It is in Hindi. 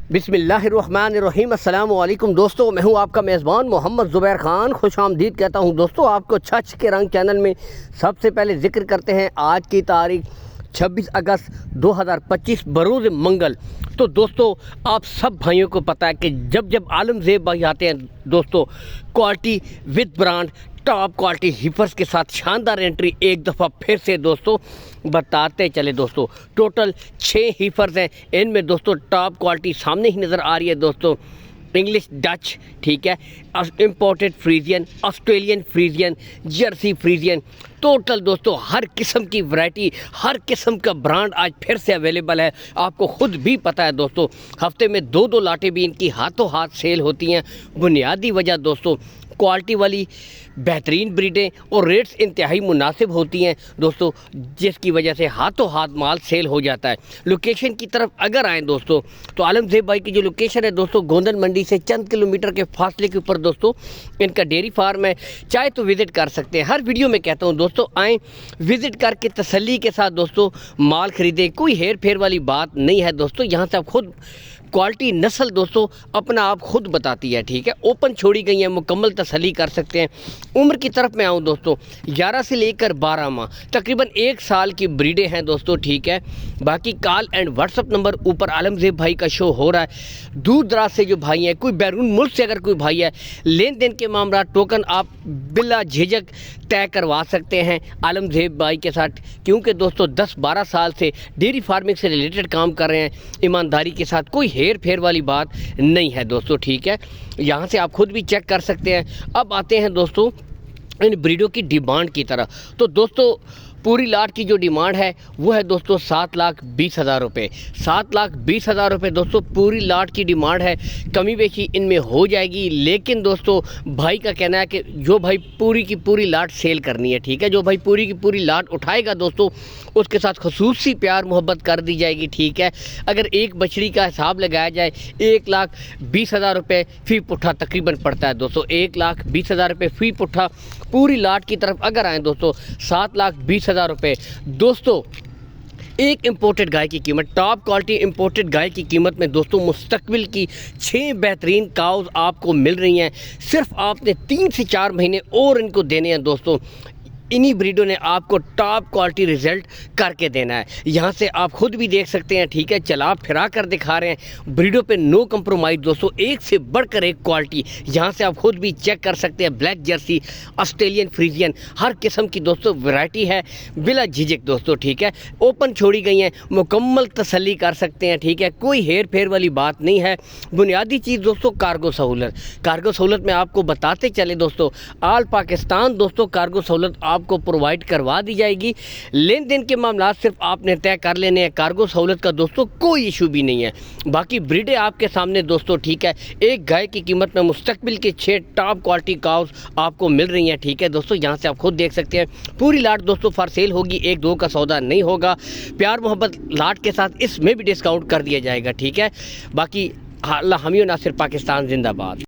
बिस्मिल्लाहिर्रहमानिर्रहीम। अस्सलाम वालेकुम दोस्तों, मैं हूं आपका मेज़बान मोहम्मद ज़ुबैर ख़ान। खुश आमदीद कहता हूं दोस्तों आपको छछ के रंग चैनल में। सबसे पहले ज़िक्र करते हैं आज की तारीख 26 अगस्त 2025 बरोज़ मंगल। तो दोस्तों आप सब भाइयों को पता है कि जब जब आलमज़ेब भाई आते हैं दोस्तों, quality with brand top quality heifers के साथ शानदार एंट्री एक दफ़ा फिर से दोस्तों बताते चले। दोस्तों टोटल 6 हीफर्स हैं, इनमें दोस्तों टॉप क्वालिटी सामने ही नज़र आ रही है दोस्तों। इंग्लिश डच, ठीक है, imported Friesian, Australian Friesian, Jersey Friesian, total दोस्तों हर किस्म की वैरायटी, हर किस्म का ब्रांड आज फिर से अवेलेबल है। आपको खुद भी पता है दोस्तों, हफ्ते में 2-2 लाटें भी इनकी हाथों हाथ सेल होती हैं। बुनियादी वजह दोस्तों क्वालिटी वाली बेहतरीन ब्रीडें और रेट्स इंतहाई मुनासिब होती हैं दोस्तों, जिसकी वजह से हाथों हाथ माल सेल हो जाता है। लोकेशन की तरफ अगर आएँ दोस्तों, तो आलमज़ेब भाई की जो लोकेशन है दोस्तों, गोंदन मंडी से चंद किलोमीटर के फासले के ऊपर दोस्तों इनका डेयरी फार्म है। चाहे तो विज़िट कर सकते हैं। हर वीडियो में कहता हूँ दोस्तों, आएँ विज़िट करके तसल्ली के साथ दोस्तों माल ख़रीदें। कोई हेर फेर वाली बात नहीं है दोस्तों। यहाँ से आप खुद क्वालिटी नस्ल दोस्तों अपना आप खुद बताती है, ठीक है। ओपन छोड़ी गई है, मुकम्मल तसल्ली कर सकते हैं। उम्र की तरफ मैं आऊँ दोस्तों, 11 से लेकर 12 माह तकरीबन 1 साल की ब्रीडें हैं दोस्तों, ठीक है। बाकी कॉल एंड व्हाट्सअप नंबर ऊपर आलमज़ेब भाई का शो हो रहा है। दूर दराज से जो भाई हैं, कोई बैरून मुल्क से अगर कोई भाई है, लेन देन के मामला टोकन आप बिला झिझक तय करवा सकते हैं आलमज़ेब भाई के साथ, क्योंकि दोस्तों 10-12 साल से डेयरी फार्मिंग से रिलेटेड काम कर रहे हैं। ईमानदारी के साथ कोई हेर फेर वाली बात नहीं है दोस्तों, ठीक है। यहाँ से आप खुद भी चेक कर सकते हैं। अब आते हैं दोस्तों इन ब्रीडों की डिमांड की तरह। तो दोस्तों पूरी लाट की जो डिमांड है वो है दोस्तों 7,20,000 रुपये। 7,20,000 रुपये दोस्तों पूरी लाट की डिमांड है। कमी बेशी इनमें हो जाएगी, लेकिन दोस्तों भाई का कहना है कि जो भाई पूरी की पूरी लाट सेल करनी है, ठीक है, जो भाई पूरी की पूरी लाट उठाएगा दोस्तों उसके साथ खसूसी प्यार मोहब्बत कर दी जाएगी, ठीक है। अगर एक बछड़ी का हिसाब लगाया जाए 1,20,000 रुपये फ़ी पुट्ठा तकरीबन पड़ता है दोस्तों। 1,20,000 रुपये फ़ी पुट्ठा पूरी लाट की तरफ अगर आएँ दोस्तों 7,20,000 रुपये। दोस्तों एक इम्पोर्टेड गाय की कीमत, टॉप क्वालिटी इम्पोर्टेड गाय की कीमत में दोस्तों मुस्तकबिल की 6 बेहतरीन काउज़ आपको मिल रही हैं। सिर्फ आपने 3 से 4 महीने और इनको देने हैं दोस्तों। इन्हीं ब्रीडों ने आपको टॉप क्वालिटी रिज़ल्ट करके देना है। यहाँ से आप खुद भी देख सकते हैं, ठीक है, चला फिरा कर दिखा रहे हैं। ब्रीडों पे नो कंप्रोमाइज़ दोस्तों, एक से बढ़कर एक क्वालिटी। यहाँ से आप खुद भी चेक कर सकते हैं। ब्लैक जर्सी, ऑस्ट्रेलियन फ्रीजियन, हर किस्म की दोस्तों वैरायटी है बिला झिझक दोस्तों, ठीक है। ओपन छोड़ी गई हैं, मुकम्मल तसल्ली कर सकते हैं, ठीक है। कोई हेर फेर वाली बात नहीं है। बुनियादी चीज़ दोस्तों कार्गो सहूलत। कार्गो सहूलत में आपको बताते चले दोस्तों, ऑल पाकिस्तान दोस्तों कार्गो सहूलत आपको प्रोवाइड करवा दी जाएगी। लेन देन के मामला सिर्फ आपने तय कर लेने हैं। कार्गो सहूलत का दोस्तों कोई इशू भी नहीं है। बाकी ब्रीडें आपके सामने दोस्तों, ठीक है। एक गाय की कीमत में मुस्तकबिल के 6 टॉप क्वालिटी काउज़ आपको मिल रही हैं, ठीक है दोस्तों। यहाँ से आप खुद देख सकते हैं। पूरी लाट दोस्तों फॉर सेल होगी, 1-2 का सौदा नहीं होगा। प्यार मोहब्बत लाट के साथ इसमें भी डिस्काउंट कर दिया जाएगा, ठीक है। बाकी अल्लाह हमी और नासिर पाकिस्तान जिंदाबाद।